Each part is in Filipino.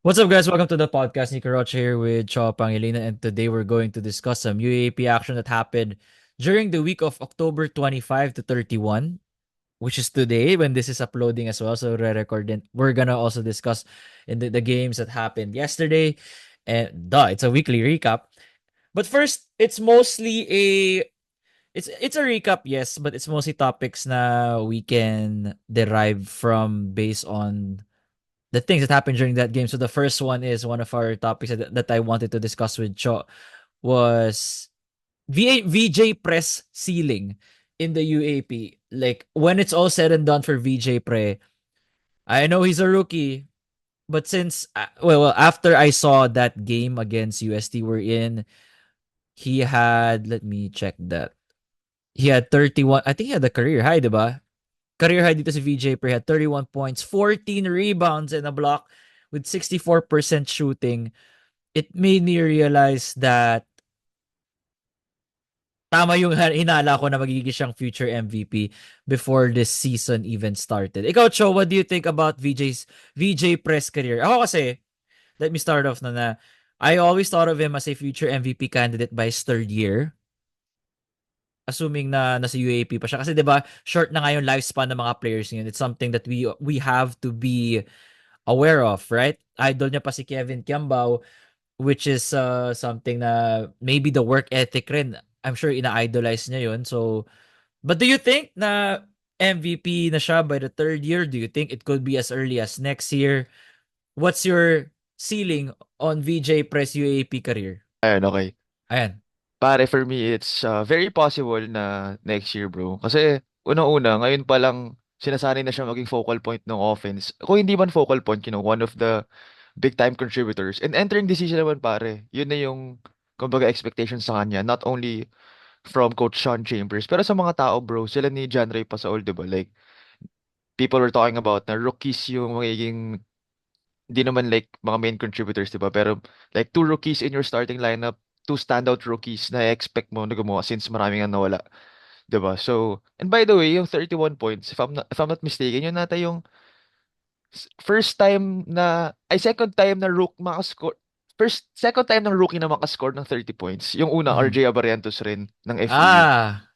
What's up, guys? Welcome to the podcast. Nico Rocha here with Cho Pangilinan, and today we're going to discuss some UAP action that happened during the week of October 25 to 31, which is today when this is uploading as well. So re-recorded. We're gonna also discuss in the games that happened yesterday, and it's a weekly recap. But first, it's a recap, yes, but it's mostly topics na we can derive from based on the things that happened during that game. So the first one is one of our topics that I wanted to discuss with Cho was VJ press ceiling in the UAP. Like when it's all said and done for VJ Pre, I know he's a rookie, but since after I saw that game against UST we're in, he had, let me check that. He had 31, I think he had a career high, diba? Career high dito si VJ Pre had 31 points, 14 rebounds and a block with 64% shooting. It made me realize that tama yung hinala ko na magiging siyang future MVP before this season even started. Ikaw, Cho, what do you think about VJ Pre's career? Ako kasi, let me start off na I always thought of him as a future MVP candidate by his third year. Assuming na nasa UAP pa siya. Kasi 'di ba short na nga yung lifespan ng mga players ngayon. It's something that we have to be aware of, right? Idol niya pa si Kevin Kiambao, which is something na maybe the work ethic rin. I'm sure ina-idolize niya yun. So, but do you think na MVP na siya by the third year? Do you think it could be as early as next year? What's your ceiling on VJ Press UAP career? Ayun, okay. Ayan. Pare, for me, it's very possible na next year, bro. Kasi, unang-una, ngayon pa lang, sinasanay na siya maging focal point ng offense. Kung hindi man focal point, one of the big-time contributors. And entering this season naman, pare, yun na yung, kumbaga, expectation sa kanya. Not only from Coach Sean Chambers, pero sa mga tao, bro, sila ni John Ray Pasaol, diba? Like, people were talking about na rookies yung magiging hindi naman like mga main contributors, 'di ba? Pero like two rookies in your starting lineup, two standout rookies na expect mo na gumawa since maraming ang nawala, 'di ba? So, and by the way, yung 31 points, if I'm not mistaken, yun nata yung first time na ay second time na rook makascore second time ng rookie na makascore ng 30 points. Yung una, Mm. RJ Abarientos rin ng FEU, Ah,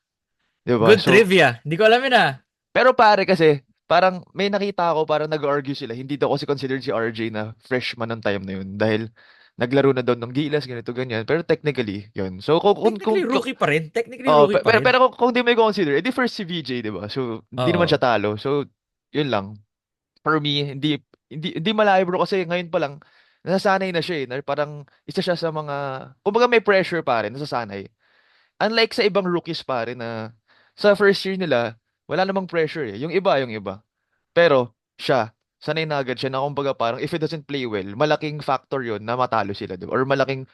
'di ba? good So, trivia. Hindi ko alam yun ah. pero pare kasi, parang may nakita ako parang nag-argue sila. Hindi daw kasi considered si RJ na freshman ng time na yun dahil naglaro na daw ng Gilas, ganito, ganyan. Pero technically, yun. So, Technically rookie pa rin. Technically oh, rookie pa pero, rin. pero kung di may consider, edi first si VJ, di ba? So, hindi naman siya Oo. talo. So, yun lang. For me, hindi malayo bro kasi ngayon pa lang, nasasanay na siya eh. Na parang isa siya sa mga, kumbaga may pressure pa rin, nasasanay. Unlike sa ibang rookies pa rin na sa first year nila, wala namang pressure eh. Yung iba. Pero siya, sanay na agad siya na kumbaga parang if he doesn't play well, malaking factor yun na matalo sila, di ba? Or malaking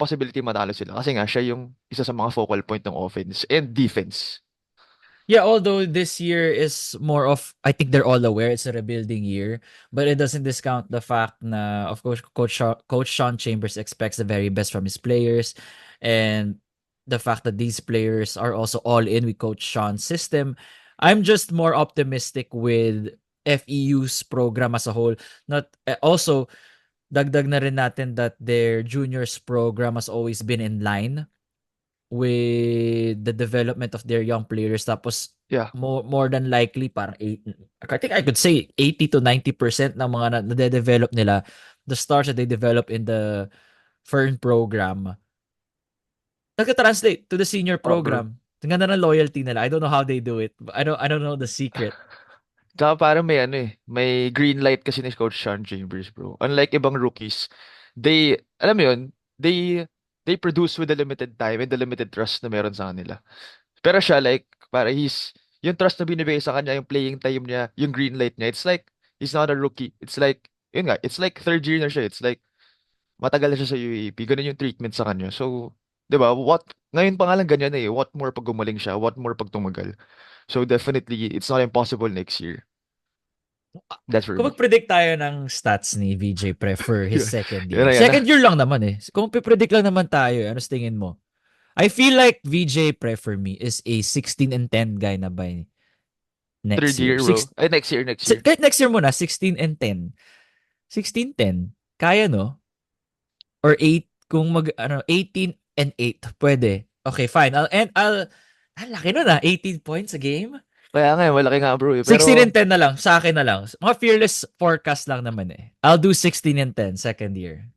possibility matalo sila. Kasi nga, siya yung isa sa mga focal point ng offense and defense. Yeah, although this year is more of, I think they're all aware it's a rebuilding year, but it doesn't discount the fact na, of course, Coach Sean Chambers expects the very best from his players, and the fact that these players are also all in with Coach Sean's system. I'm just more optimistic with FEU's program as a whole. Not also dagdag na rin natin that their juniors program has always been in line with the development of their young players. Tapos Yeah. more than likely parang I think I could say 80 to 90% ng mga nade-develop nila, the stars that they develop in the Fern program, nagka-translate to the senior Oh, bro. program. Tingnan na ng loyalty nila. I don't know how they do it. I don't know the secret. Tsaka parang may may green light kasi ni Coach Sean Chambers, bro. Unlike ibang rookies, alam mo yun, they, they produce with the limited time and the limited trust na meron sa kanila. Pero siya, like, para yung trust na binibigay sa kanya, yung playing time niya, yung green light niya, it's like, he's not a rookie. It's like, yun nga, it's like third year na siya. It's like, matagal na siya sa UAP. Ganun yung treatment sa kanya. So, di ba, ngayon pa nga lang ganyan eh. What more pag gumaling siya? What more pag tumagal? So, definitely, it's not impossible next year. That's for Kung me. mag-predict tayo ng stats ni VJ Pre for his Yun, second yun year. na, yan na. Second year lang naman eh. Kung pipredict lang naman tayo, ano sa tingin mo? I feel like VJ Pre for me is a 16 and 10 guy na by next Third year. year, bro. Ay, next year, next year. Kahit next year muna, 16 and 10. 16-10. Kaya, no? Or 8, kung mag, 18-8, pwede. Okay, fine. Laki nun 18 points a game. Kaya nga, malaki nga bro eh. 16 Pero and 10 na lang, sa akin na lang. Mga fearless forecast lang naman eh. I'll do 16 and 10 second year.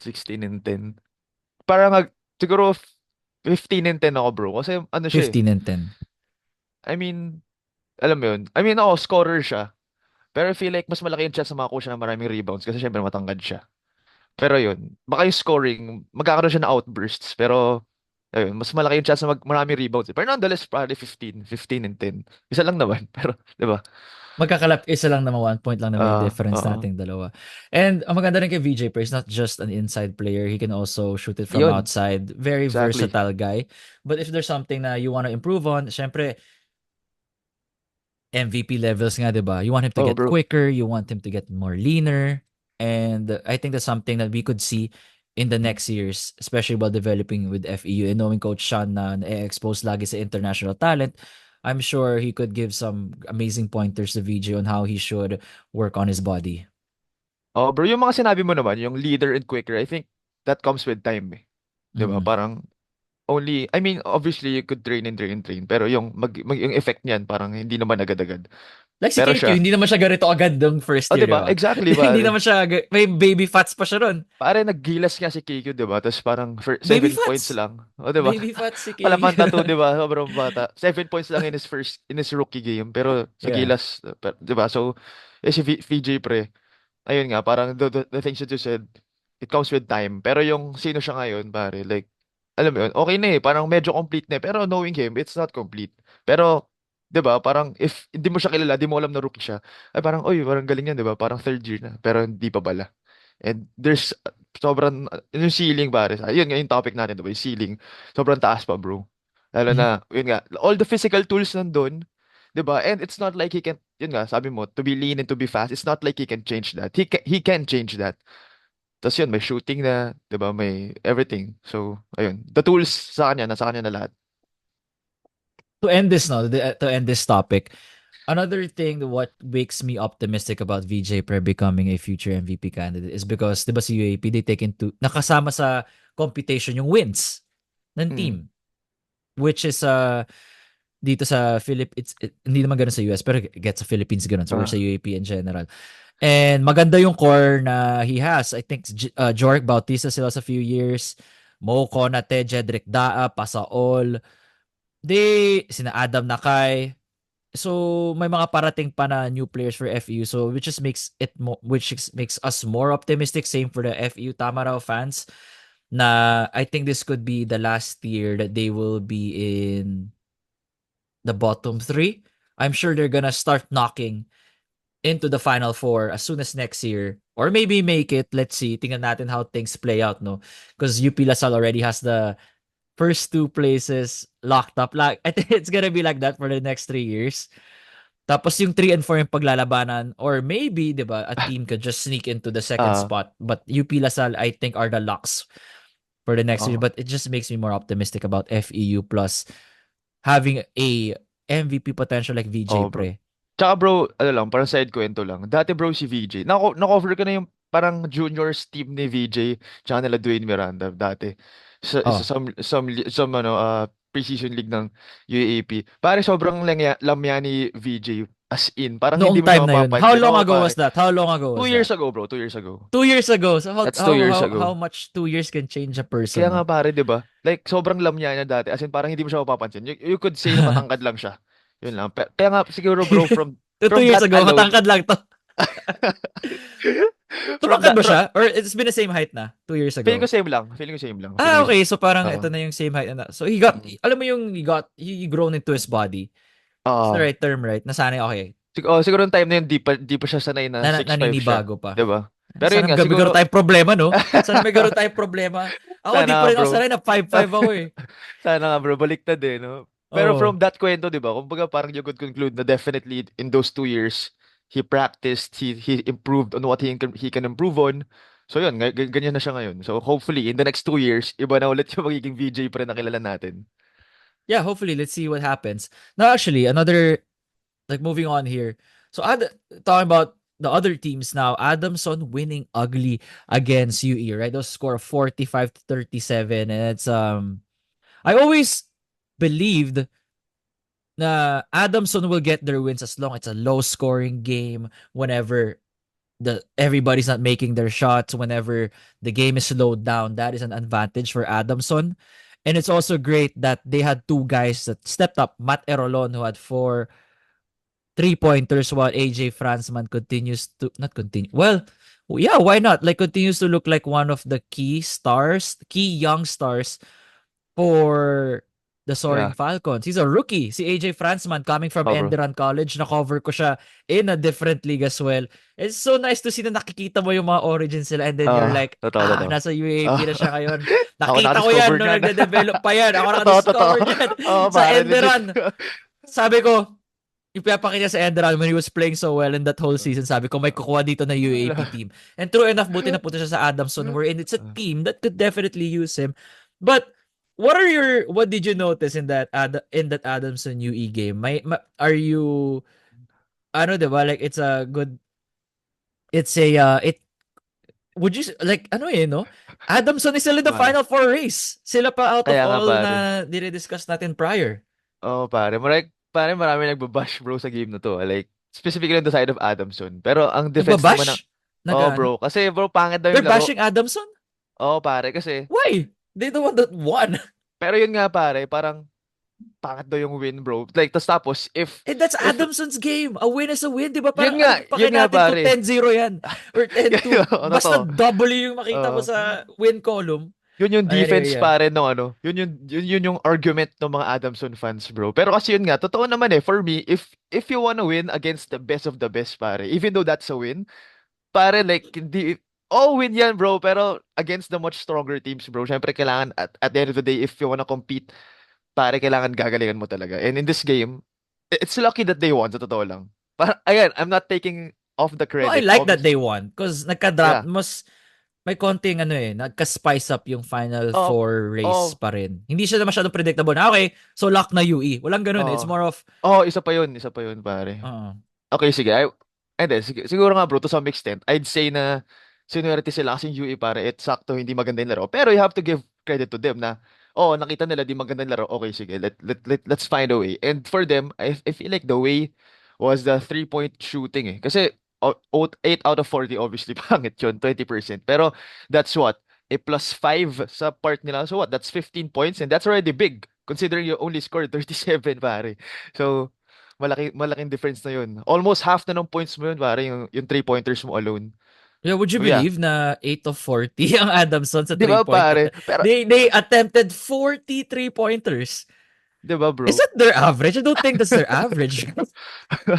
16 and 10. Parang siguro 15 and 10 ako bro. Kasi ano siya eh. 15 and 10. I mean, alam mo yun. I mean, ako, scorer siya. Pero I feel like mas malaki yung chance na makakuha siya ng maraming rebounds kasi syempre matangkad siya. Pero yun, baka yung scoring, magkakaroon siya ng outbursts. Pero, ayun, mas malaki yung chance na maraming rebounds. Pero nonetheless, probably 15 and 10. Isa lang naman. Pero, di ba? Magkakalap, isa lang naman, 1 point lang naman yung difference Oo. nating dalawa. And ang maganda rin kay VJ Perry, he's not just an inside player. He can also shoot it from Yun. outside. Very Exactly. versatile guy. But if there's something na you want to improve on, syempre, MVP levels nga, di ba? You want him to Oh, get bro. quicker. You want him to get more leaner. And I think that's something that we could see in the Mm. next years, especially while developing with FEU and knowing Coach Sean na na-expose lagi sa international talent. I'm sure he could give some amazing pointers to VJ on how he should work on his body. Oh, bro, yung mga sinabi mo naman, yung leader and quicker, I think that comes with time eh. Di ba? Mm. Parang, I mean, obviously, you could train and train and train. Pero yung effect niyan, parang hindi naman agad-agad. Like si Pero KQ, siya, hindi naman siya ganito agad ng first oh, year, di di ba? ba? Exactly, Hindi pare. naman siya, may baby fats pa siya ron. Pare, naggilas nga si Kiko, di ba? Tapos parang for Baby 7 points fats! lang. O, di ba? Baby fats si Wala pang tattoo, KQ. di ba? Sobrang bata. 7 points lang in his rookie game. Pero sa Yeah. gilas, di ba? So, si VJ pre, ayun nga, parang the things that you said, it comes with time. Pero yung sino siya ngayon, pare, like, alam mo yun, okay na eh, parang medyo complete na eh. Pero knowing him, it's not complete. Pero, di ba, parang if hindi mo siya kilala, di mo alam na rookie siya, ay parang, oy, parang galing yan, di ba? Parang third year na. Pero hindi pa bala. And there's sobrang, yung ceiling, pare, yun nga yung topic natin, di ba? Yung ceiling, sobrang taas pa, bro. Lalo Mhm. na, yun nga, all the physical tools nandun, 'di ba? And it's not like he can, yun nga, sabi mo, to be lean and to be fast, it's not like he can change that. He can change that. Tapos yun, may shooting na, 'di ba? May everything. So, ayun. The tools sa kanya, nasa kanya na lahat. To end this, no, to end this topic, another thing what makes me optimistic about VJ Pre becoming a future MVP candidate is because, di ba si UAP, they take into, nakasama sa computation yung wins ng Mm. team. Which is, dito sa hindi naman ganun sa US, pero get sa Philippines ganun, or sa Ah, UAP in general. And maganda yung core na he has. I think Jork Bautista sila sa few years. Mo Konate, Jedrick Daa, Pasaol. Sina Adam Nakay. So may mga parating pa na new players for FEU, so which makes us more optimistic. Same for the FEU Tamaraw fans na I think this could be the last year that they will be in the bottom three. I'm sure they're gonna start knocking into the final four as soon as next year, or maybe make it. Let's see. Tingnan natin how things play out, no? Because UP Lasal already has the first two places locked up. Like, I think it's gonna be like that for the next 3 years. Tapos yung 3 and 4 yung paglalabanan, or maybe, di ba, a team could just sneak into the second ah, spot. But UP Lasal, I think, are the locks for the next year. oh, But it just makes me more optimistic about FEU plus having a MVP potential like VJ oh, bro. Pre. Tsaka bro, ano lang, parang side kwento lang. Dati bro si VJ, na-cover ko na yung parang juniors team ni VJ, tsaka nila Dwayne Miranda dati. Sa Oh, some ano, preseason league ng UAAP. Pare, sobrang lamya ni VJ. As in, parang noong hindi mo siya time na yun. How mapapansin. long Oo, ago was pare. that? How long ago Two was years that? ago, bro. 2 years ago. 2 years ago. So That's 2 years how ago. much 2 years can change a Kaya person, nga no? pare, 'di ba? Like sobrang lamya niya dati. As in parang hindi mo siya mapapansin. You could say na matangkad lang siya. Yun lang. Kaya nga siguro bro To two from years that ago, alone. matangkad lang to. from Tumakad that ba from, siya? Or it's been the same height na? 2 years feeling ko ago? same lang. Feeling ko same lang. Feeling Ah, ko okay. So parang Oo. ito na yung same height na. So Mm. alam mo yung he grown into his body. It's the Ah, right term, right? Nasanay, okay. siguro yung time na yun di pa siya sanay na 6'5" siya, Naninibago pa. 'di ba? Pero yun Sana nga magkaroon siguro tayong problema, no? Sana may gano'n tayong problema. Ako, sana di nga pa rin ako bro. sanay na 5'5" ako eh. Sana nga bro, baliktad eh, no? Pero from Oh. that kwento, di ba? Kumbaga parang you could conclude na definitely in those 2 years, he practiced, he improved on what he can improve on. So yun, ganyan na siya ngayon. So hopefully, in the next 2 years, iba na ulit yung magiging VJ pa rin na kilala natin. Yeah, hopefully, let's see what happens. Now, actually, another, like, moving on here. So, talking about the other teams now, Adamson winning ugly against UE, right? Those score of 45-37, and it's I always believed na Adamson will get their wins as long it's a low scoring game whenever the everybody's not making their shots, whenever the game is slowed down. That is an advantage for Adamson. And it's also great that they had two guys that stepped up. Matt Erolon, who had four three-pointers, while AJ Franzman continues to not continue. Well, yeah, why not? Like, continues to look like one of the key stars, key young stars for the Soaring Yeah. Falcons. He's a rookie. Si AJ Franzman coming from Oh, bro. Enderan College. Na-cover ko siya in a different league as well. It's so nice to see na nakikita mo yung mga origins nila and then you're like, Totoo, totoo. nasa UAP na Ah, siya ngayon. ako Nakita ko yan na-discover nung niyan. nagde-develop pa yan. Ako Totoo, totoo. naka-discover dyan sa Pare, legit. Enderan. Sabi ko, ipapakita sa Enderan when he was playing so well in that whole season. Sabi ko, may kukuha dito na UAP team. And true enough, buti na punta siya sa Adamson wherein it's a team that could definitely use him. But what did you notice in that in that Adamson UE game? Are you ano 'di ba, like it's a it would you like ano no? Adamson is still in the Pare. final four race. Sila pa out of Kaya nga, all pare. na dinidiscuss natin prior. Oo, pare. Pare, marami nagbabash, bro, sa game na to. Like, specifically on the side of Adamson. Pero ang defense naman ng... Nagbabash? Oo, Nagaano? bro. Kasi, bro, pangit daw They're yung laro. bashing Adamson? Oo, pare. Kasi... Why? They the one that won. Pero yun nga, pare. Parang pangit daw yung win, bro. Like, tapos, if... And that's If... Adamson's game. A win is a win, di ba? Parang ano pa Yun kaya nga, natin kung pare. 10-0 yan? Or 10-2. Oo, Basta totoo. double yung makita mo Oo. sa win column. Yun yung Anyway, defense yeah. pare no ano. Yun yung argument ng mga Adamson fans, bro. Pero kasi yun nga, totoo naman for me, if you wanna win against the best of the best, pare, even though that's a win, pare, like, hindi, win yan, bro, pero against the much stronger teams, bro, syempre kailangan, at the end of the day, if you wanna compete, pare, kailangan gagalingan mo talaga. And in this game, it's lucky that they won, sa totoo lang. Again, I'm not taking off the No, I credit, like that obviously. they won. Because nagka-drop, Yeah. may konting nagka-spice up yung Final Oh, Four race oh, pa rin. Hindi siya na masyadong predictable na, okay, so lock na UE. Walang ganun. It's oh. more of, Isa pa yun, pare. uh, Okay, sige. And then, siguro nga bro, to some extent, I'd say na seniority sila kasi yung UE pare, sakto hindi maganda yung laro. Pero you have to give credit to them na, nakita nila di maganda yung laro. Okay, sige, let's find a way. And for them, I feel like the way was the three-point shooting eh. Kasi 8 out of 40, obviously, pangit yun, 20%. Pero that's what? A plus 5 sa part nila. So what? That's 15 points and that's already big considering you only scored 37, pare. So, malaking difference na yun. Almost half na ng points mo yun, pare, yung three-pointers mo alone. yeah, would you So yeah. believe na 8 of 40 ang Adamson sa 'Di ba, three-point pare? Pero They attempted 40 three-pointers. 'di ba, Is bro? that their average? I don't think that's their average.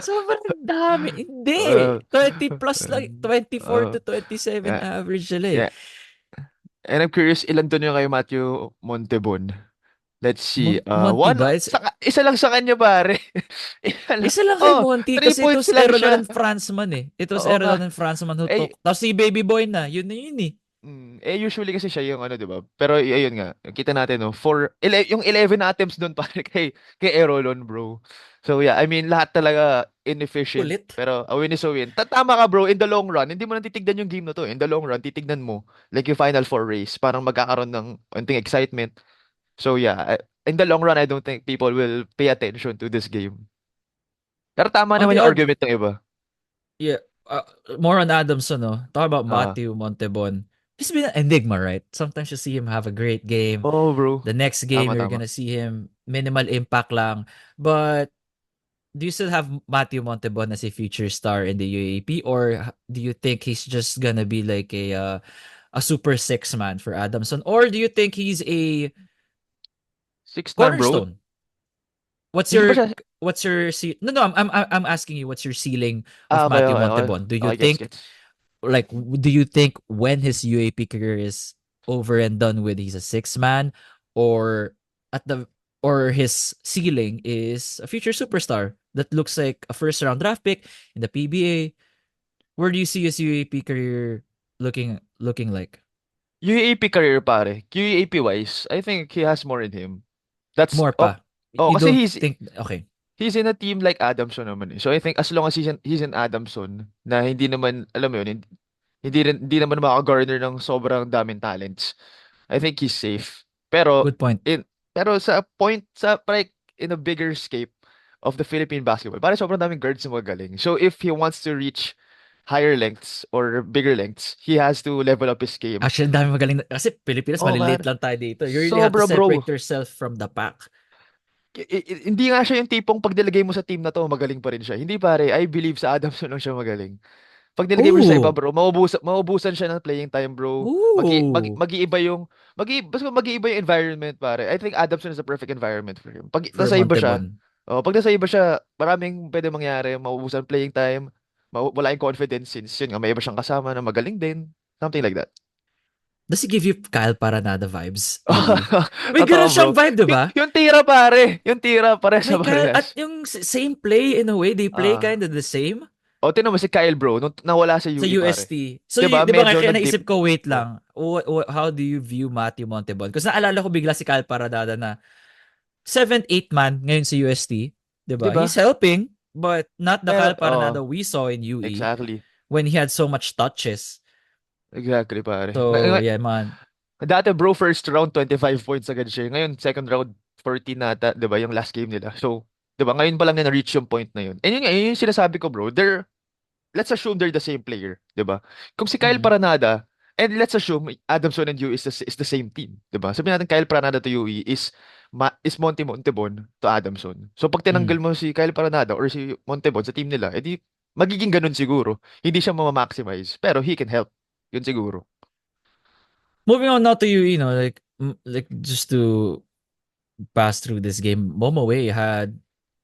Sobrang dami. Hindi. uh, 20 plus lang. 24 uh, to 27 yeah, average sila eh. yeah. And I'm curious, ilan doon yung kay Matthew Montebon? Let's see. Monty One, ba? isa lang sa kanya, pare. Isa lang. Isa lang kay Monty Three kasi it points was lang Errol siya. and Franzman eh. It was Oo Errol nga. and Franzman who Eh, took. Tapos si Baby Boy na. Yun na yun eh. Usually kasi siya yung ano, 'di ba? Pero ayun nga, kita natin no, yung 11 attempts doon pare kay Erolon, bro. So yeah, I mean lahat talaga inefficient, Kulit. pero a win is a win. Tama ka, bro, in the long run, hindi mo na titignan yung game na to. In the long run, titignan mo like yung Final Four race, parang magkakaroon ng unting excitement. So yeah, in the long run, I don't think people will pay attention to this game. Pero tama On naman the yung other, argument ng iba. yeah, more on Adamson, no? Talk about Ah, Matthew Montebon. He's been an enigma, right? Sometimes you see him have a great game. bro. The next game, Tama, you're tama. gonna see him minimal impact lang. But do you still have Matthew Montebon as a future star in the UAP, or do you think he's just gonna be like a super six man for Adamson, or do you think he's a Six man, bro. cornerstone? What's Hindi ba your siya? no no I'm asking you what's your ceiling of Okay, Matthew okay, okay. Montebon? Do you Okay, gets, think gets. like do you think when his UAP career is over and done with, he's a six man, or at the or his ceiling is a future superstar that looks like a first round draft pick in the PBA? Where do you see his UAP career looking like? UAP career, pare. UAP wise, I think he has more in him. That's More pa. You kasi don't think okay. he's in a team like Adamson naman eh. So I think as long as he's in Adamson na hindi naman, alam mo yun, hindi naman maka-garner ng sobrang daming talents. I think he's safe. Pero Good point. pero sa like in a bigger scape of the Philippine basketball, parang sobrang daming guards na magaling. So if he wants to reach higher lengths or bigger lengths, he has to level up his game. Actually, dami magaling. Kasi Pilipinas, Oh maliliit man, lang tayo dito. You really have to sobra bro. separate yourself from the pack. Hindi nga siya yung tipong pag nilagay mo sa team na to, magaling pa rin siya. Hindi pare, I believe sa Adamson lang siya magaling. Pag nilagay mo siya sa iba, Ooh! bro, maubusan siya ng playing time, bro. Ooh! Mag-iiba yung environment, pare. I think Adamson is the perfect environment for him. Pag For nasa iba siya, Montebon. pag nasa iba siya, maraming pwede mangyari. Maubusan playing time, wala yung confidence since yun nga, may iba siyang kasama na magaling din. Something like that. Does he give you Kyle Paranada vibes, EB? May Totoo, ganun bro. siyang vibe, di ba? Yung tira, pare. Yung tira, pare sa May Kyle, at parehas. yung same play in a way, they play Ah. kind of the same Tinan mo si Kyle, bro, nung nawala sa sa UE, pare. UST. So, 'Di ba? di ba nga, Medyo kaya nag-dip. naisip ko, wait Oh. lang, how do you view Matthew Montebon? Kasi naalala ko bigla si Kyle Paranada na 7th, 8th man ngayon sa UST. Di 'Di ba? ba? He's helping, but not the Pero, Kyle Paranada we saw in UE exactly. when he had so much touches. Exactly, pare. So, yeah, man. Dati, bro, first round, 25 points agad siya. Ngayon, second round, 14 nata, 'di ba? Yung last game nila. So, 'di ba? Ngayon pa lang na reach yung point na yun. And yun yung sinasabi ko, bro. Let's assume they're the same player, 'di ba? Kung si Kyle Mm. Paranada, and let's assume Adamson and you is the same team, 'di ba? Sabihin natin Kyle Paranada to UE is Monty Montebon to Adamson. So pag tinanggal Mm. mo si Kyle Paranada or si Montebon sa team nila, edi magiging ganun siguro. Hindi siya ma-maximize, pero he can help. Yun siguro. Moving on now to UE, like just to pass through this game, Momo Way had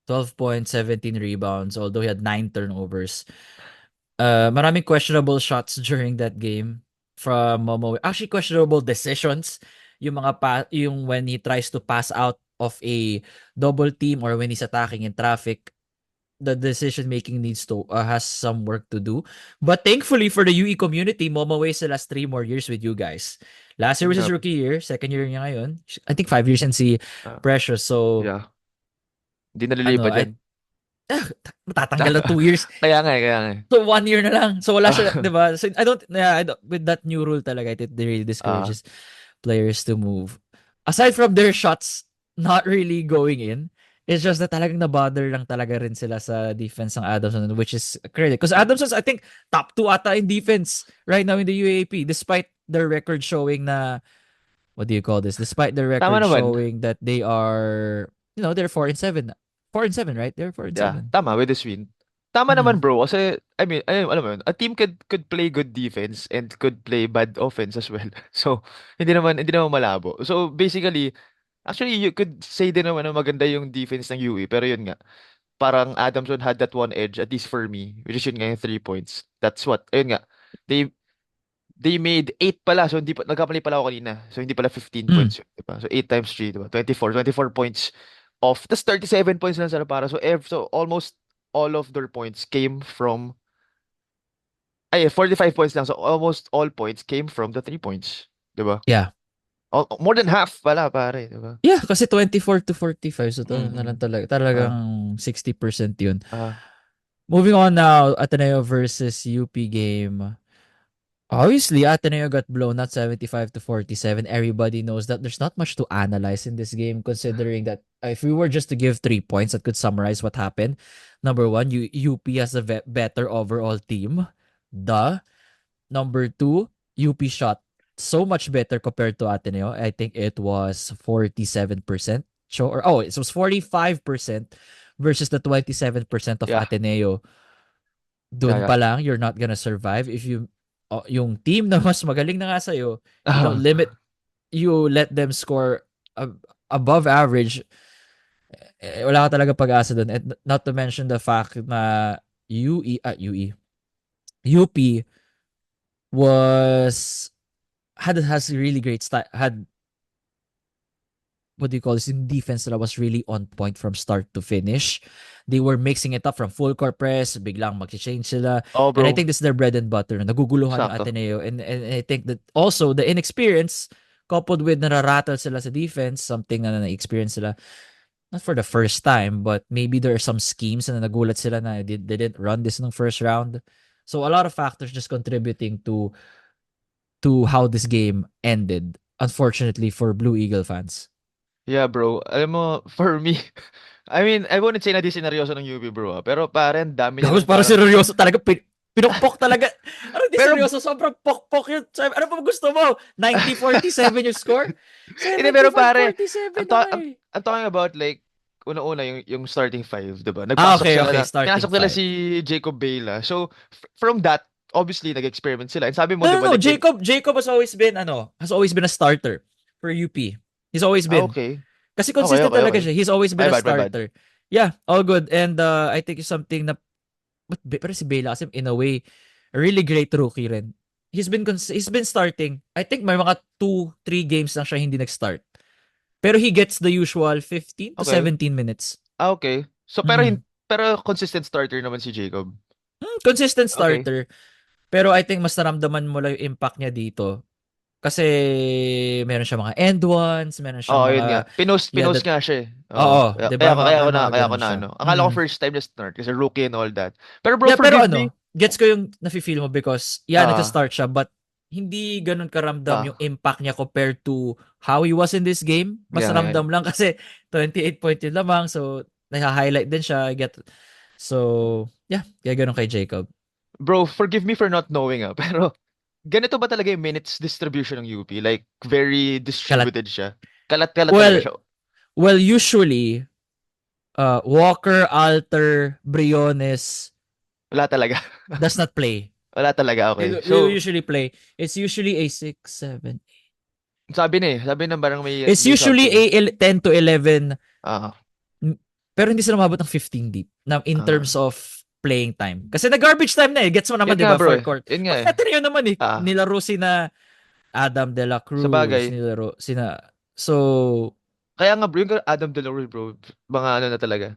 12 points, 17 rebounds, although he had 9 turnovers. Maraming questionable shots during that game from Momo. Actually, questionable decisions. Yung when he tries to pass out of a double team or when he's attacking in traffic, the decision making needs to has some work to do. But thankfully for the UE community, Momo Way still has 3 more years with you guys. Last year was his Grabe. rookie year, second year niya ngayon. I think 5 years and si Ah, Precious. So yeah. Hindi ano, nalilipat yan. matatanggal na 2 years. Kaya nga eh. So 1 year na lang. So wala siya, 'di Ah, ba? So I don't with that new rule talaga, it really ah, discourages players to move. Aside from their shots not really going in, it's just that talagang na-bother lang talaga rin sila sa defense ng Adamson, which is credit. Because Adamson's, I think, top 2 ata in defense right now in the UAAP, despite their record showing na, what do you call this? Despite their tama record naman. showing that they are, they're 4-7. 4-7, right? They're 4 and Yeah, 7. tama with this win. Tama Mm. naman bro kasi I mean, alam mo yun, a team could play good defense and could play bad offense as well. So, hindi naman malabo. So, basically, actually you could say din naman na maganda yung defense ng UE pero yun nga, parang Adamson had that one edge at least for me, which is yun nga yung 3 points. That's what, ayun nga. They they made 8 pala. So, hindi pa, nagkamali pala ako kanina. So, hindi pala 15 Mm. points yun, diba? So, 8 times 3, diba? 24 points off. Tapos 37 points lang sila para. So almost all of their points came from, 45 points lang. So, almost all points came from the 3 points. Diba? Yeah. More than half pala, pare. Diba? Yeah, kasi 24-45. So, na lang Mm-mm. talaga. Ah, Talagang 60% yun. ah, Moving on now, Ateneo versus UP game. Obviously, Ateneo got blown out 75-47. Everybody knows that there's not much to analyze in this game, considering that if we were just to give 3 points that could summarize what happened. Number one, UP has a better overall team. Duh. Number two, UP shot so much better compared to Ateneo. I think it was 47%. It was 45% versus the 27% of yeah. Ateneo. Yeah, Dun yeah. pa lang, you're not gonna survive if yung team na mas magaling na nga sa'yo, Ah, you let them score above average, wala ka talaga pag-asa dun. And not to mention the fact na UP was has really great style, had what do you call this, in defense that was really on point from start to finish. They were mixing it up from full court press, biglang mag-change sila. oh, And I bro. think this is their bread and butter. Naguguluhan yung Sakto. Ateneo. And I think that also the inexperience coupled with nararattle sila sa defense, something na na-experience sila, not for the first time, but maybe there are some schemes na nagulat sila na they didn't run this nung first round. So a lot of factors just contributing to how this game ended, unfortunately for Blue Eagle fans. Yeah, bro. Alam mo, for me, I mean, I wouldn't say na di sineryoso ng UP, bro. Pero parang dami Gagos nilang parang parang... seryoso talaga. Pinukpok talaga. Ano di Pero, seryoso? Sobrang pokpok yun. Ano pa gusto mo? 90-47 yung score? hindi, pero pare, 75-47 na nga eh. I'm talking about like, una-una yung starting five, di ba? Okay, okay. Starting Pinasok nila five. si Jacob Bela. So, from that, obviously, nag-experiment sila. And sabi mo, di No, ba, no, no. like, Jacob has always been a starter for UP. He's always been. okay. Kasi Okay, consistent okay, talaga okay. siya. He's always been My a bad, my bad. starter. Yeah, all good. And I think it's something na pero si Bela kasi in a way a really great rookie rin. He's been starting. I think may mga 2-3 games lang siya hindi nag-start. Pero he gets the usual 15 to Okay. 17 minutes. Okay. So, Mm. pero consistent starter naman si Jacob. Consistent Okay. starter. Pero I think mas naramdaman mo lang yung impact niya dito. Kasi meron siya mga end ones, meron siyang Oo, yun nga. mga yeah, Pinost that nga siya eh. Oo. oo, 'di ba? May mga Kaya ako ganun na siya. ano. Akala ko first time na start kasi rookie and all that. Pero bro, Yeah, pero forgive me. ano, gets ko yung nafi-feel mo because yeah, Ah, nagsa-start siya but hindi ganun karamdam yung ah, impact niya compared to how he was in this game. Mas yeah. ramdam lang kasi 28 point yun lamang so naka-highlight din siya. So, yeah, kaya ganun kay Jacob. Bro, forgive me for not knowing pero ganito ba talaga yung minutes distribution ng UP? Like, very Kalat. distributed siya. Kalat-kalat talaga Well, siya. usually Walker, Alter, Briones Wala talaga. does not play. Wala talaga, They, okay. they So, usually play. It's usually a 6, 7. sabi na parang It's may usually something. 10 to 11. Ah, Pero hindi sila umabot ng 15 deep na in terms ah. of playing time. Kasi na-garbage time na eh. Gets mo naman, Yun di nga ba? bro Fourth eh. court. Yun nga Pati eh. Ateneo naman eh. Ah, Nilaro sina Adam de la sa Cruz. bagay. So, Kaya nga bro, yung Adam Delaware bro, mga ano na talaga.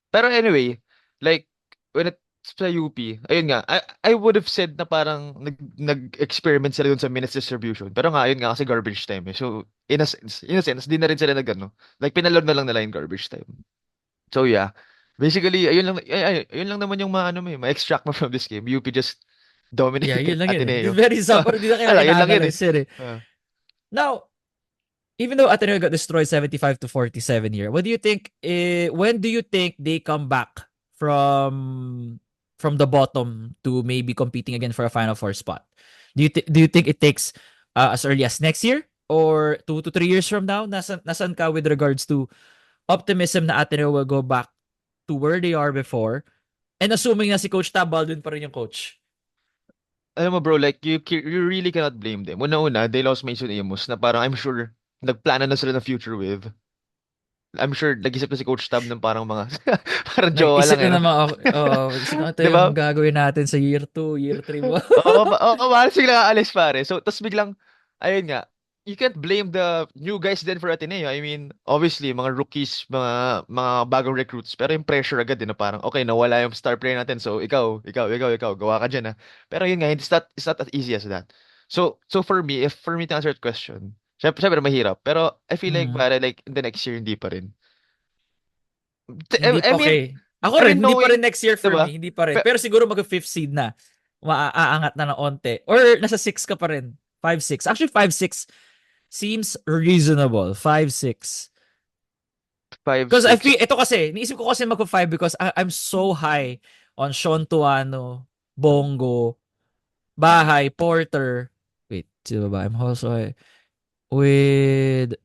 Pero anyway, like, when it's sa UP, ayun nga, I would have said na parang nag-experiment sila dun sa minutes distribution. Pero nga, ayun nga, kasi garbage time eh. So, in a sense, di na rin sila nag-ano. Like, pinaload na lang nila yung garbage time. So, yeah. Basically, ayun lang naman yung ma-ano mo eh, ma-extract mo from this game. UP just yeah, yun dominated lang yun eh. Ateneo. Very simple. Hindi na kailangan Yun lang yun eh. ina-analyze yun eh. Ah. Now, even though Ateneo got destroyed 75-47 here, what do you think, when do you think they come back from the bottom to maybe competing again for a Final Four spot? Do you think it takes as early as next year or 2 to 3 years from now? Nasan ka with regards to optimism na Ateneo will go back to where they are before and assuming na si Coach Tab Baldwin pa rin yung coach? Alam mo bro, like you really cannot blame them. Una-una, they lost Mason Amos na parang I'm sure nagplano na sila ng future with. I'm sure nag-isip na si Coach Tab ng parang mga parang jowa Nag-isip lang eh, na no? naman ako, isip na ito 'Di yung ba? gagawin natin sa year 2, year 3 mo. Oo, parang sila aalis pare. So, tas biglang ayun nga, you can't blame the new guys then for Ateneo. I mean, obviously, mga rookies, mga bagong recruits, pero yung pressure agad din na parang okay, nawala yung star player natin. So, ikaw, gawa ka diyan ah. Pero yun nga, it's not as easy as that. So for me to answer that question, syempre mahirap. Pero I feel like Mm. pare like in the next year hindi pa rin. Hindi I pa, mean, okay. Ako rin, hindi pa rin knowing, next year 'di for ba? me. Hindi pa rin. Pe- Pero siguro mag-fifth seed na. Maaangat na ng onte. Or nasa 6 ka pa rin. 5-6. Actually, 5-6 seems reasonable. 5-6. five, Because I feel, six. ito kasi, niisip ko kasi mag-5 because I'm so high on Sean Tuano, Bongo, Bahay, Porter. Wait, sino ba? I'm also high. With,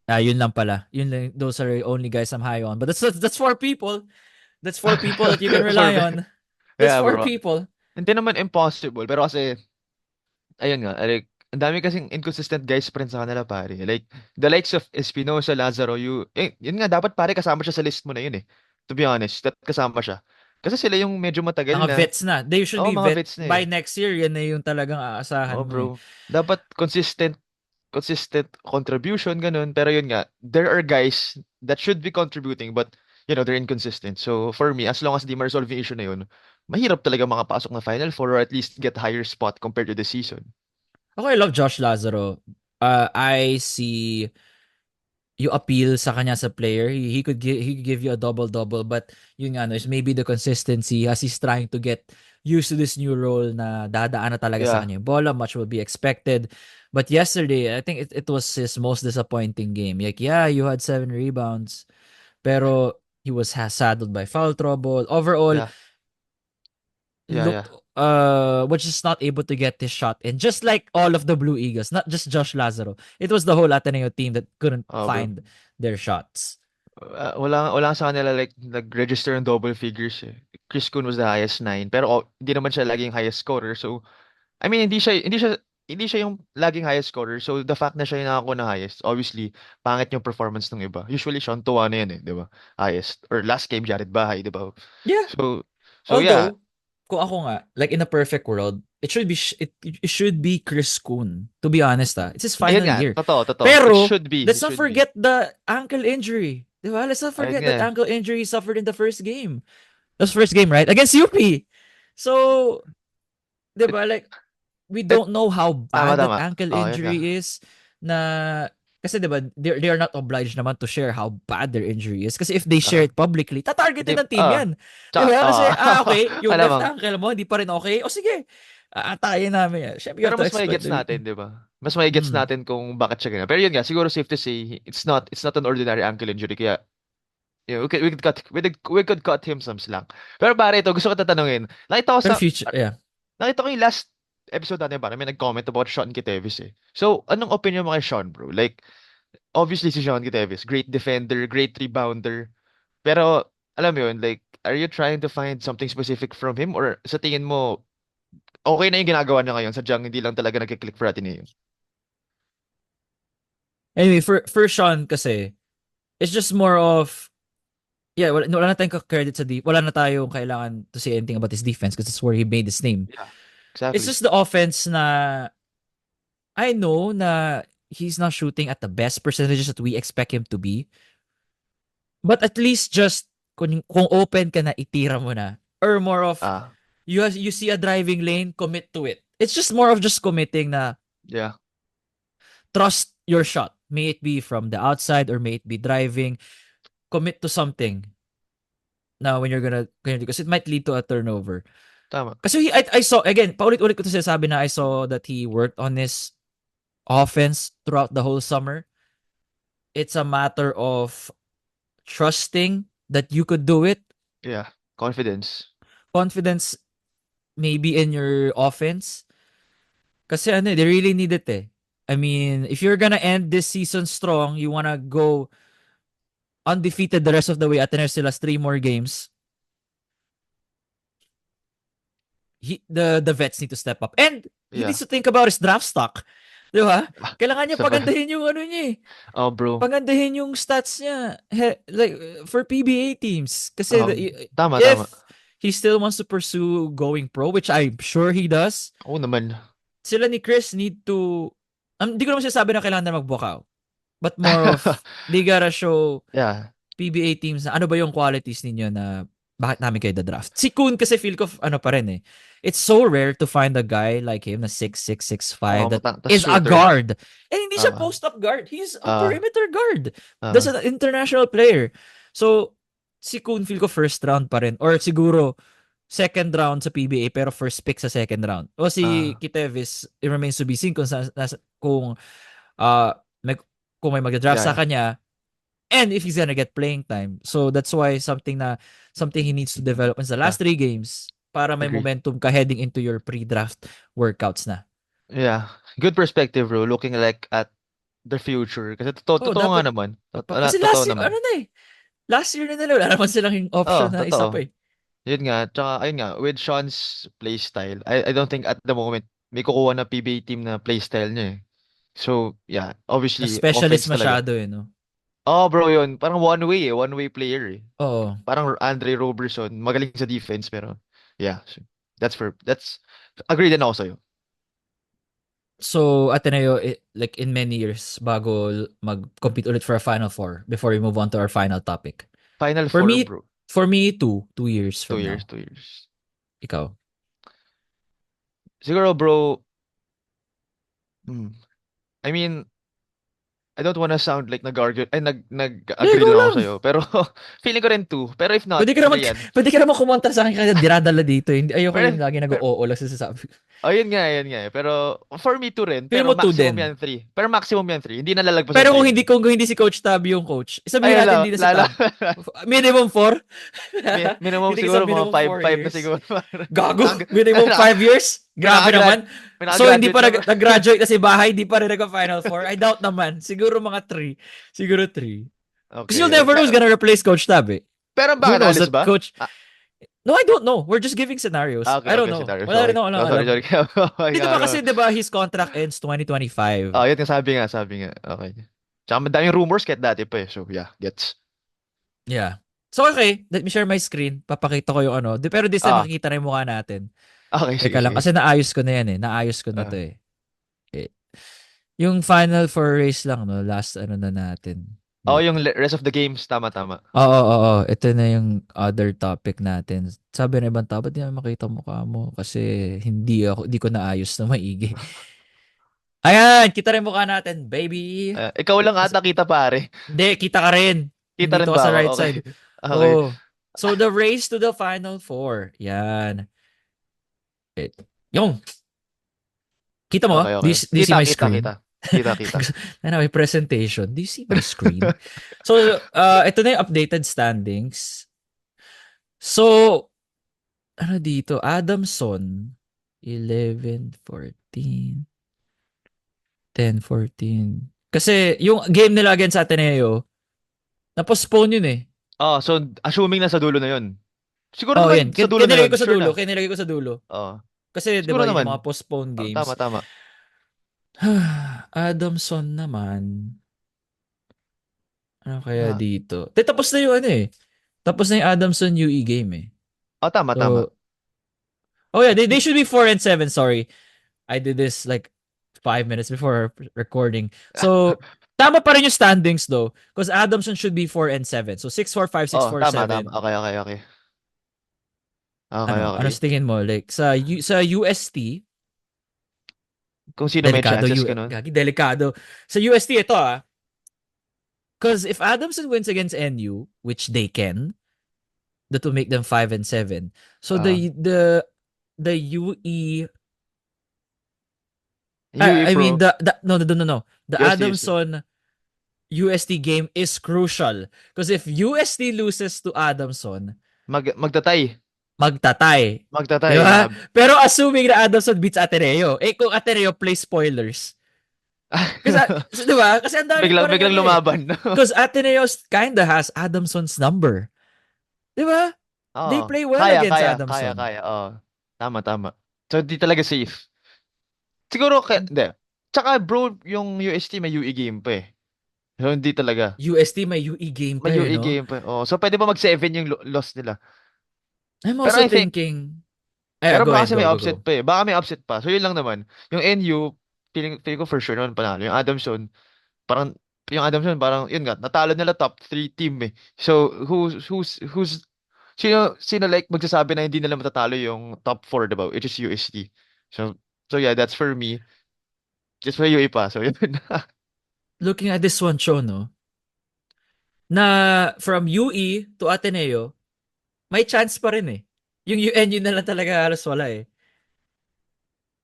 yun lang pala. Yun lang, those are the only guys I'm high on. But that's four people. That's four people that you can rely Sorry. on. That's Yeah, four bro. people. Hindi naman impossible, pero kasi, ayun nga, like, ang dami kasing inconsistent guys pa rin sa kanila, pare. Like, the likes of Espinosa, Lazaro, yun nga, dapat pare kasama siya sa list mo na yun eh. To be honest, that kasama siya. Kasi sila yung medyo matagal Mga na. vets na. They should Oo, be mga vet. vets na eh. By next year, yan na yung talagang aasahan Oo, mo eh. bro. Dapat consistent contribution, ganun. Pero yun nga, there are guys that should be contributing, but, they're inconsistent. So, for me, as long as di ma-resolve yung issue na yun, mahirap talaga makapasok na Final Four or at least get higher spot compared to the season. Ako, I love Josh Lazaro. I see you appeal sa kanya sa player. He could give you a double-double, but yun nga, no, is maybe the consistency as he's trying to get used to this new role na dadaan na talaga sa Yeah, kanya yung bola, much will be expected. But yesterday, I think it was his most disappointing game. Like, yeah, you had 7 rebounds, pero he was saddled by foul trouble. Overall, yeah, yeah, yeah. looked was just not able to get his shot in. Just like all of the Blue Eagles, not just Josh Lazaro. It was the whole Ateneo team that couldn't Oh, bro. find their shots. Wala sa kanila like nag-register ng double figures eh. Chris Kun was the highest 9, pero hindi naman siya laging highest scorer. So, I mean, hindi siya yung laging highest scorer. So, the fact na siya yung nakakuha ng highest, obviously, pangit yung performance ng iba. Usually, Sean Tuwa na yan eh, di ba? Highest. Or last game, Jared Bahay, di ba? Yeah. So, so yeah. Although, kung ako nga, like in a perfect world, it should be Chris Kuhn. To be honest, it's his Ayun final nga, year. totoo. It Pero should be, let's it not should be. forget the ankle injury. Diba? Let's not Ayun forget nga that eh. ankle injury he suffered in the first game. That's first game, right? Against UP. So, It, diba? Like, we it, don't know how tama, bad that tama. ankle Oh, yun nga. injury is na kasi diba they are not obliged naman to share how bad their injury is kasi if they share Ah, it publicly tatargetin hindi, ng team yan, diba? Kasi okay yung left malamang. ankle mo hindi pa rin okay, o sige aatayin namin yan, syempre you have Pero to mas exploit maigets the natin, weakness. 'di ba? Mas maigets Mm. natin kung bakit siya ganyan. Pero yun nga, siguro safe to say it's not an ordinary ankle injury kaya we could cut him some slack. Pero pare ito, gusto ko tatanungin. Pero future, yeah. Nakita ko yung last episode natin para may nag-comment about Sean Kitevis eh. So, anong opinion mo kay Sean, bro? Like, obviously si Sean Kitevis, great defender, great rebounder. Pero, alam mo yun, like, are you trying to find something specific from him? Or sa tingin mo, okay na yung ginagawa niya ngayon, sadyang hindi lang talaga nag-click for Ateneo? Anyway, for Sean kasi it's just more of yeah, wala na tayong credit sa wala na tayong kailangan to say anything about his defense because that's where he made his name. Yeah, It's exactly. just the offense na I know na he's not shooting at the best percentages that we expect him to be. But at least just kung open ka na, itira mo na. Or more of, Ah, you see a driving lane, commit to it. It's just more of just committing na yeah. trust your shot. May it be from the outside or may it be driving. Commit to something na when you're gonna because it might lead to a turnover. Tama. Kasi I saw, again, paulit-ulit ko to sinasabi na I saw that he worked on his offense throughout the whole summer. It's a matter of trusting that you could do it, Yeah. Confidence. confidence maybe in your offense. Kasi they really need it eh. I mean, if you're gonna end this season strong, you wanna go undefeated the rest of the way. Ateneo still has 3 more games. The vets need to step up. And he needs Yeah. to think about his draft stock. Di ba? Ah, Kailangan niya Isa pa. pagandahin yung ano niya eh. Oh, bro. Pagandahin yung stats niya. Like, for PBA teams. Kasi Tama. if he still wants to pursue going pro, which I'm sure he does, Oo naman. sila ni Chris need to, hindi ko naman sinasabi na kailangan na mag-walk out. But more of, they gotta show Yeah. PBA teams na ano ba yung qualities ninyo na bakit namin kayo draft. Si Kuhn kasi feel ko ano pa rin eh. It's so rare to find a guy like him na 6'6", 6'5" Oo, that tas is a shooter. guard. And hindi siya Tama. post-up guard. He's a Ah, perimeter guard. That's tama. an international player. So, si Kuhn feel ko first round pa rin. Or siguro, second round sa PBA pero first pick sa second round. O si Ah, Kitevis, it remains to be seen kung uh, may, kung may mag-draft yeah, sa yeah. kanya and if he's gonna get playing time. So that's why something he needs to develop in the Yeah. last 3 games para may Agree. momentum ka heading into your pre-draft workouts na. Yeah. Good perspective, bro. Looking like at the future. Kasi Oh, totoo nga dapat naman. kasi Totoo last year naman. last year na nila wala naman silang yung Oo, option na isa totoo. pa eh. Yun nga. Tsaka, ayun nga. With Sean's playstyle, I don't think at the moment may kukuha na PBA team na playstyle niya eh. So, yeah. Na Obviously, specialist offense talaga. masyado eh, no? Oh, bro, yun. Parang one way eh. One way player eh. Oo. Parang Andre Robertson, magaling sa defense pero yeah, so that's agree din ako sa'yo. So, Ateneo, like in many years, bago mag-compete ulit for a Final Four before we move on to our final topic. Final For four, me, bro. two years Two from years, now. 2 years. Ikaw. Siguro, bro, hmm, I mean, I don't wanna sound like nag-argue, ay Hindi, nag-agree go lang ako lang. sa'yo. Pero feeling ko rin 2. Pero if not, Pwede ka naman, 3 yan. pwede ka naman kumontra sa akin kaya dinadala dito. Hindi, ayoko yung Pero, lagi pero nag-oo lang sa sasabi. yun nga eh. Pero for me 2 rin. Feel Pero mo 2 maximum din. yan 3. Pero maximum yan 3. Hindi na lalagpasan Pero 3 yan. kung hindi si Coach Tab yung coach, sabihin Ayun natin lang, hindi na si lala. Tab. Minimum 4? Minimum Hindi ka sa siguro mga minimum 4 5 na years. siguro. Gago, Naka, minimum 5 years? may Grabe naman. may So hindi nakagraduate pa na ba? nag-graduate na si Bahay, hindi pa rin nag-Final Four. I doubt naman. Siguro mga 3. Siguro 3. Because you'll Okay. never know who's gonna replace Coach Tab eh. Pero Who bakit knows alis that ba? Coach... No, I don't know. We're just giving scenarios. Okay, I don't okay, know. scenario. Wala rin Sorry. ako Oh, sorry, alam. sorry. Okay, Di ba kasi di ba his contract ends 2025. yun yung sabi nga. Okay. Tsaka madaming rumors kahit dati pa eh. So, yeah, gets. Yeah. So okay, let me share my screen. Papakita ko yung ano. Pero this time Ah, makikita na yung mukha natin. okay, sige, Teka lang, sige. kasi naayos ko na yan eh. Naayos ko na to Ah. eh. Eh, yung final four race lang, no? Last ano na natin. Oh, Wait. yung rest of the games. Tama, tama. Oo. Ito na yung other topic natin. Sabi na ibang tao, ba't di na makita mukha mo? Kasi hindi ko naayos na maigi. Ayan, kita rin mukha natin, baby. Ikaw lang ata kita pare. Hindi, kita ka rin. Kita rin Nandito ka ba sa ako? right Okay. side. Okay. Oh. So the race to the final four. Yan. Eh, yung. Kita mo? Okay, Do okay. you see Kita, my kita, screen? kita. Kita, kita. Ano, may presentation. Do you see my screen? So, ito na yung updated standings. So, ano dito? Adamson, 11, 14, 10, 14. Kasi yung game nila against Ateneo, na-postpone yun eh. Oh, so assuming na sa dulo na yun. Siguro Oh, yan. naman sa dulo na Kinilagay yun. ko sa Sure dulo. na. Kinilagay ko sa dulo. Oh. Kasi, di Siguro ba, yung naman. mga postponed Oh, games. tama, tama. Adamson naman. Ano kaya Ah. dito? Tapos na yung ano eh. Tapos na yung Adamson UE game eh. Oh, tama, tama. So, oh yeah, they should be 4 and 7. Sorry. I did this like 5 minutes before recording. So, tama pa rin yung standings though. Because Adamson should be 4 and 7. So, 6-4, 5-6, Oh, tama, 4-7. tama. Okay, okay, okay. Okay, Ano okay. sa tingin mo? Like, sa UST, Kung sino may delikado. chances ka nun. Gagi, delikado. Sa UST, ito ah. Because if Adamson wins against NU, which they can, that will make them 5 and 7. So Ah. the UE UE I mean Pro. no. The UST. Adamson UST game is crucial because if UST loses to Adamson, Magtatay. magtatay. Di Magtatay. ba? Pero assuming na Adamson beats Ateneo, kung Ateneo play spoilers. Kasi, di ba? Kasi ang dami pa rin Biglang ano eh. lumaban. Because Ateneo kinda has Adamson's number. Di ba? They Oo. play well Kaya, against kaya, kaya, Adamson. kaya. Oo. Tama, tama. So, di talaga safe. Siguro, hindi. Tsaka, bro, yung UST may UE game pa eh. So, hindi talaga. UST may UE game pa May eh, UE no? game pa. Oh, so, pwede pa mag-7 yung loss nila. I'm Pero also I think, thinking, pero go baka ahead, kasi may go. upset pa eh. Baka may upset pa. So, yun lang naman. Yung NU, feeling ko for sure naman panalo. Yung Adamson, parang, yung Adamson, parang, yun nga, natalo nila top 3 team eh. So, sino like magsasabi na hindi nila matatalo yung top 4, diba? Which is UST. So yeah, that's for me. Just for UE pa. So, yun. Looking at this one show, no? Na from UE to Ateneo, may chance pa rin eh. Yung UNU na lang talaga halos wala eh.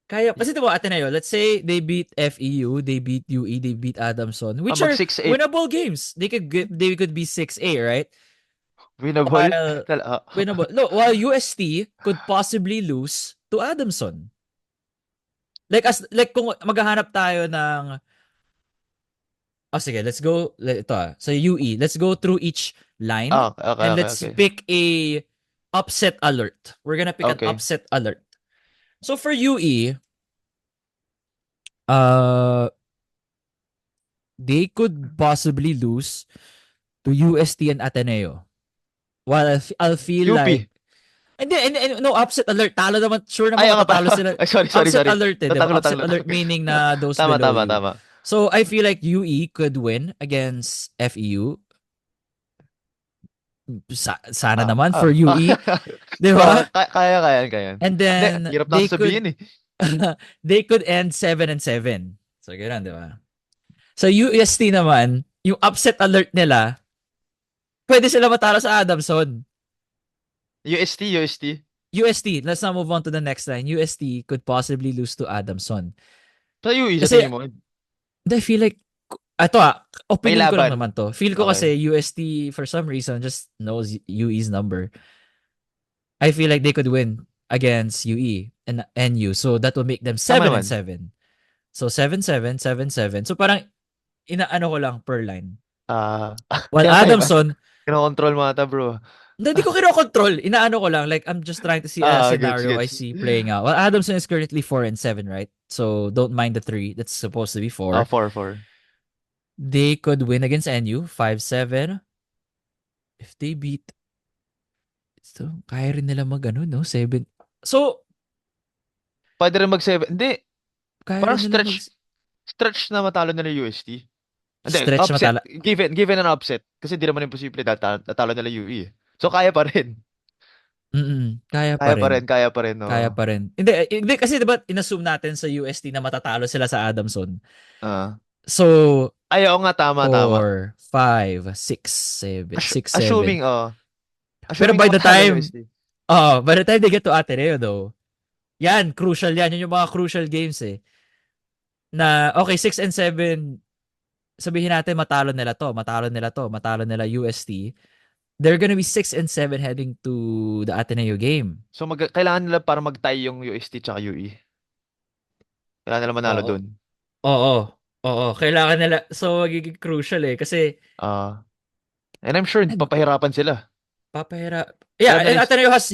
Kaya, kasi diba Ateneo, let's say they beat FEU, they beat UE, they beat Adamson, which Mag are 6-8. winnable games. They could be 6A, right? Winnable. While winnable. No, while UST could possibly lose to Adamson. Like kung maghahanap tayo ng sige, let's go ito sa UE. Let's go through each line Okay, and okay, let's okay. pick a upset alert. We're gonna pick an Okay. upset alert. So for UE, uh they could possibly lose to UST and Ateneo. While I'll feel UP. like and no, upset alert. Talo naman. Sure Ay, naman nga matatalo pala. sila. Ay, sorry, Upset sorry. alert eh, diba? Upset alert Lutang. meaning na those Tama, below tama, you. tama. So I feel like UE could win against FEU. Sana naman for UE. Di ba? Kaya. And Hindi, then hirap na sabihin eh. they could end 7 and 7. So ganoon, di ba? Sa UST naman, yung upset alert nila, pwede sila matalo sa Adamson. UST, UST. UST, let's now move on to the next line. UST could possibly lose to Adamson. Sa UE, sa Kasi, tingin mo, I feel like, ito may opinion ko lang naman laban. to. Feel ko kasi Okay. UST, for some reason, just knows UE's number. I feel like they could win against UE and NU. So, that will make them Tama 7 and naman. 7. So, 7-7, 7-7. So, parang, inaano ko lang per line. Ah, While tinatay ba? Adamson, Kinokontrol mo ata, bro. hindi ko kinokontrol. Inaano ko lang. Like, I'm just trying to see a Gets, scenario I gets. see playing out. Well, Adamson is currently 4 and 7, right? So, don't mind the 3. That's supposed to be 4. 4-4. They could win against NU, 5-7. If they beat, so, kaya rin nila mag, ano, no? 7. So, Pwede rin mag-7. Hindi, kaya parang rin nila mag stretch na matalo nila UST. Hindi, stretch upset. matala. Given an upset. Kasi di naman imposible natalo nila UE. So, kaya pa rin. Kaya pa Kaya pa rin. rin, kaya pa rin, Kaya no. pa rin. Hindi kasi 'di ba inassume natin sa UST na matatalo sila sa Adamson. Ah. So, Oo nga, tama, tama. 4, 5, 6, 7, 6, 7. Assuming, Pero assuming na matalo UST. by the time they get to Ateneo though, yan, crucial yan. Yun yung mga crucial games eh. Na, okay, 6 and 7, sabihin natin matalo nila to, matalo nila UST. They're gonna be 6 and 7 heading to the Ateneo game. So, kailangan nila para mag-tie yung UST tsaka UE. Kailangan nila manalo Oo. dun. Oo. Oo. Kailangan nila, so magiging crucial eh. Kasi, Ah, and I'm sure papahirapan sila. papahira. Yeah, Alam na and ni, Ateneo has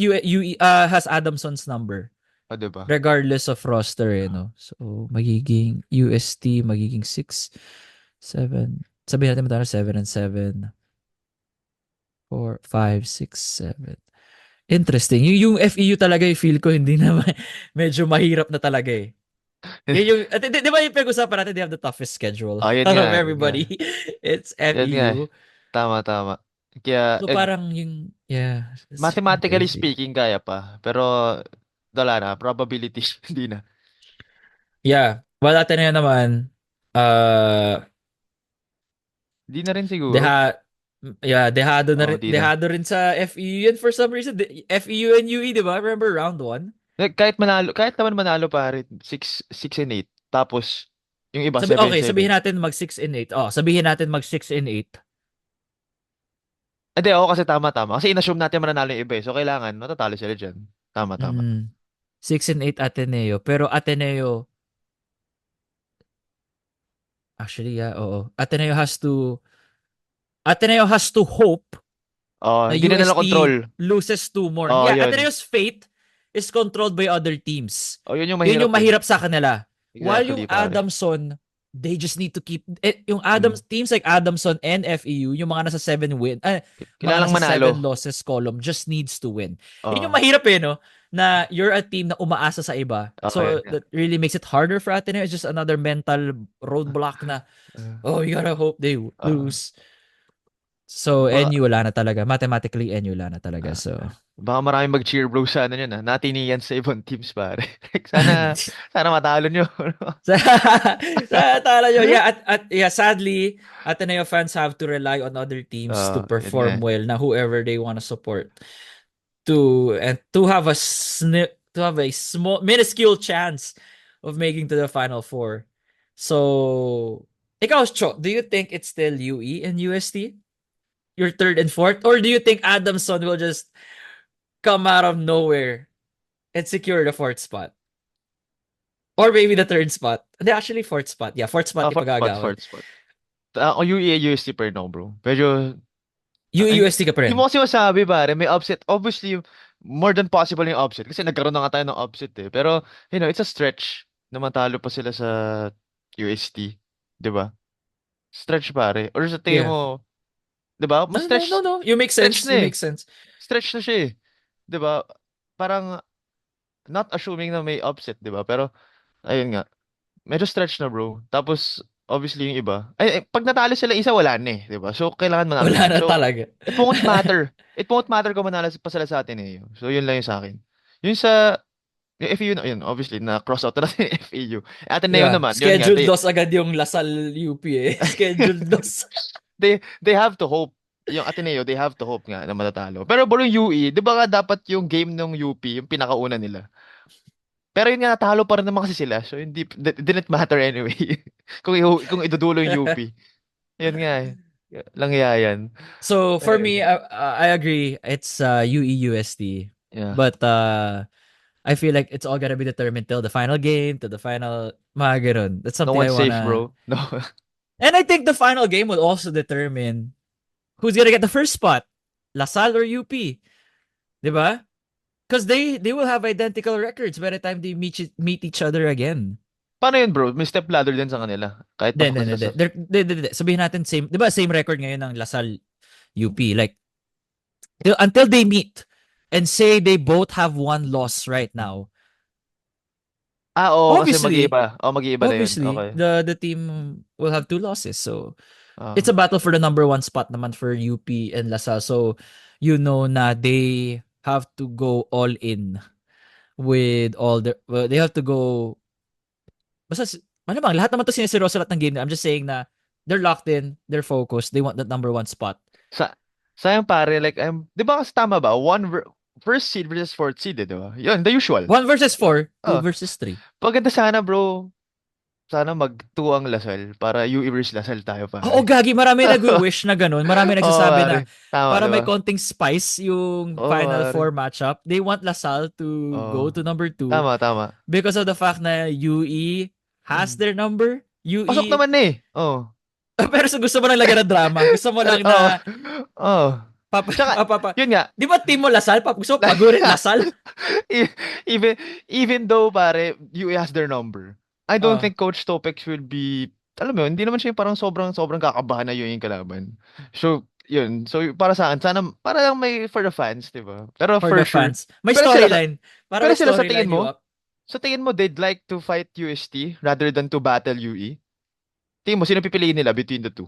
has Adamson's number di ba? regardless of roster eh, no. So magiging UST magiging 6 7. Sabihin natin matalo 7 and 7 4 5 6 7. Interesting. Yung FEU talaga yung feel ko hindi na medyo mahirap na talaga eh. Yun yung, di ba yung pag-usapan natin, they have the toughest schedule Yun out nga, of yun nga. everybody. It's Yun nga. FEU. Tama, tama. Kaya, So parang yung, yeah, it's mathematically crazy. speaking, kaya pa. Pero, wala na. Probabilities, hindi na. Yeah. Well, Ateneo naman, uh, Hindi na rin siguro. deha, yeah, Di na. dehado rin sa FEU yun for some reason. FEU and UE, di ba? Remember round 1? Kahit naman manalo pare, 6-8. Tapos, yung iba, Okay, 7-7. sabihin natin mag 6 and 8. Oh, sabihin natin mag 6 and 8. Hindi, ako kasi tama-tama. Kasi inassume natin mananalo yung iba eh. So, kailangan, matatalo sila dyan. Tama-tama. Mm. 6 and 8 Ateneo. Pero Ateneo, actually, yeah, oo. Ateneo has to hope na Hindi na nila UST control. loses 2 more. Yeah, Yun. Ateneo's fate is controlled by other teams. Yun yung Yun mahirap yung eh. mahirap sa kanila. While yung Exactly, pare. Adamson, they just need to keep yung Mm. Teams like Adamson and FEU, yung mga nasa 7 mga Kailangan nasa manalo. 7 losses column just needs to win. Yun yung Oo. mahirap eh, no? Na you're a team na umaasa sa iba. Yun So nga. that really makes it harder for Ateneo. It's just another mental roadblock na, Uh, oh, you gotta hope they uh, lose. So, baka, NU wala na talaga. Mathematically, NU wala na talaga. uh, So, baka maraming mag-cheer bro sa ano yun natiniyan sa ibang teams pare. Like, sana matalo nyo. sa, tala nyo, yeah, yeah, sadly, Ateneo fans have to rely on other teams to Yun nga. perform well na whoever they want to support to have to have a small minuscule chance of making to the final four. So, ikaw, Cho, do you think it's still UE and UST? Your third and fourth? Or do you think Adamson will just come out of nowhere and secure the fourth spot? Or maybe the third spot. Hindi, actually, fourth spot. Yeah, fourth spot Fourth spot, ipagagawin. fourth spot. UAA, UST pa rin ako, bro. Medyo, UUST ka pa hindi rin. mo kasi masabi, pare. May upset. Obviously, more than possible yung upset. Kasi nagkaroon na nga tayo ng upset eh. Pero, it's a stretch na matalo pa sila sa UST. Di ba? Stretch, pare. Or sa tingin Yeah. mo, di ba? Mas No, no, no, stretch, no. You make stretch sense. You na eh. make sense. Stretch na siya eh. Di ba? Parang, not assuming na may upset, di ba? Pero, ayun nga. Medyo stretch na, bro. Tapos, obviously, yung iba. Pag natalo sila isa, wala na eh. Di ba? So, kailangan manalo Wala sila. na So, talaga. it won't matter. It won't matter kung manalo pa sila sa atin eh. So, yun lang yung sa akin. Yung sa Yung FEU na, yun, obviously, na-cross out na natin yung FEU. Ateneo Yeah, naman, yun nga, scheduled loss agad yung Lasal UP eh. Scheduled loss. they have to hope. Yung Ateneo, they have to hope nga na matatalo. Pero bro, yung UE, di ba nga dapat yung game ng UP, yung pinakauna nila? Pero yun nga, natalo pa rin naman kasi sila. So, hindi, it didn't matter anyway. Kung idudulo yung UP. Yun nga eh. Langyayan. So for Eh, me, I agree. It's UEUSD, yeah. but I feel like it's all gonna be determined till the final game, to the final mga ganun. That's No something I one's safe, wanna. bro. No. And I think the final game will also determine who's gonna get the first spot, LaSalle or UP, 'di ba? Because they will have identical records by the time they meet each other again. Paano yun, bro? May step ladder din sa kanila. Kahit Then papakita then sa... then sabihin natin same, 'di ba same record ngayon ng LaSalle UP like until they meet and say they both have one loss right now. Ah, oo, kasi Obviously, mag-iiba. Oh, mag-iiba na yun. obviously Okay. the team will have two losses. So it's Ah. a battle for the number one spot naman for UP and LaSalle. So you know na they have to go all in with all the well, they have to go basta ano bang lahat naman to siniseryoso lahat ng game. I'm just saying na they're locked in, they're focused, they want that number one spot. Sa sayang pare, like, di ba kasi tama ba? First seed versus fourth seed, di ba? Yun, the usual. 1 versus 4, two Oh, versus 3. paganda sana, bro. Sana mag-2 ang Lasal para UE versus Lasal tayo, Oo, pare. gagi. Marami nagwi-wish na ganun. Marami Oo, nagsasabi na pare. Tama, para di may ba? konting spice yung Oo, Final pare. Four matchup. They want LaSalle to Oo. go to number 2 Tama, tama. because of the fact na UE has Mm. their number. Pasok UE, naman eh. Oo. pero sa gusto mo lang lagyan ng drama. Gusto mo lang Oo. na Oo. papa, Tsaka, papa, yun nga. di ba team mo LaSalle? Gusto mo pagurit LaSalle? E- even even though pare UE has their number, I don't Oh, think Coach Topex will be, alam mo yun, hindi naman siya yung parang sobrang kakabahan na yun yung kalaban. So yun, so para sa akin sana para lang may for the fans, 'di ba? Pero for for the sure, fans. May pero sila sa storyline. Para pero may sila sa tingin storyline you mo, up. they'd like to fight UST rather than to battle UE? Tingin mo sino pipiliin nila between the two?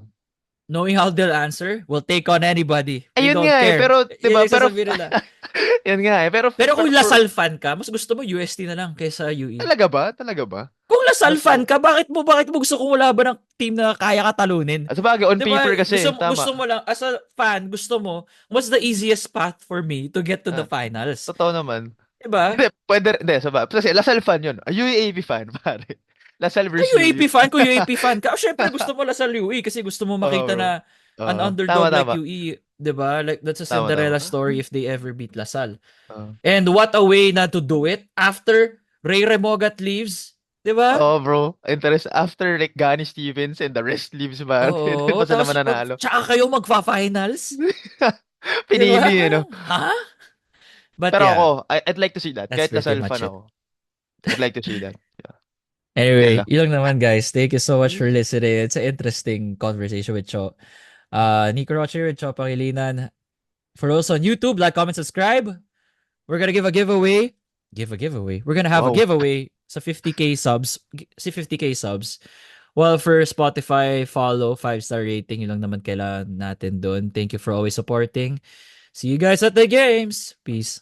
Knowing how they'll answer, will take on anybody. We Ayun don't nga eh, care. pero 'di ba? Yun yung Pero sasabihin nila. yun nga eh, pero Pero kung for Lasal fan ka, mas gusto mo UST na lang kaysa UE. talaga ba? Talaga ba? Kung Lasal Mas fan ka, bakit mo gusto kung wala ba ng team na kaya ka talunin? sa bagay, on 'Di ba? paper kasi, Gusto tama. mo lang as a fan, gusto mo what's the easiest path for me to get to the Ah, finals? totoo naman. 'Di ba? Hindi, pwede, hindi, sa bagay. Kasi Lasal fan yun. UAAP fan, pare. Lasal Ay, versus UE. UAP fan, kung UAP fan ka, syempre gusto mo Lasal UE kasi gusto mo Oo, makita bro. na an Tama, underdog like tama. UE, 'di ba? Like that's a Tama, tama. Cinderella story if they ever beat Lasal. Oo, And what a way na to do it after Ray Remogat leaves, 'di ba? bro. Interest after like Gani Stevens and the rest leaves, man. Hindi Oo, pa sila tapos mananalo. tsaka kayo magfa-finals, 'di ba? Pinili, Parang, ha? But Pero ako, yeah, I'd like to see that. that's Kahit pretty Lasal much fan it. ako. I'd like to see that. Yeah. Yan Anyway, lang. yun lang naman guys. Thank you so much for listening. It's an interesting conversation with Cho. Nico Rocha with Cho Pangilinan. For those on YouTube, like, comment, subscribe. We're gonna give a giveaway. Give a giveaway. We're gonna have a Wow. giveaway sa 50k subs. Si 50k subs. Well, for Spotify, follow, 5-star rating. Yun lang naman kailangan natin doon. Thank you for always supporting. See you guys at the games. Peace.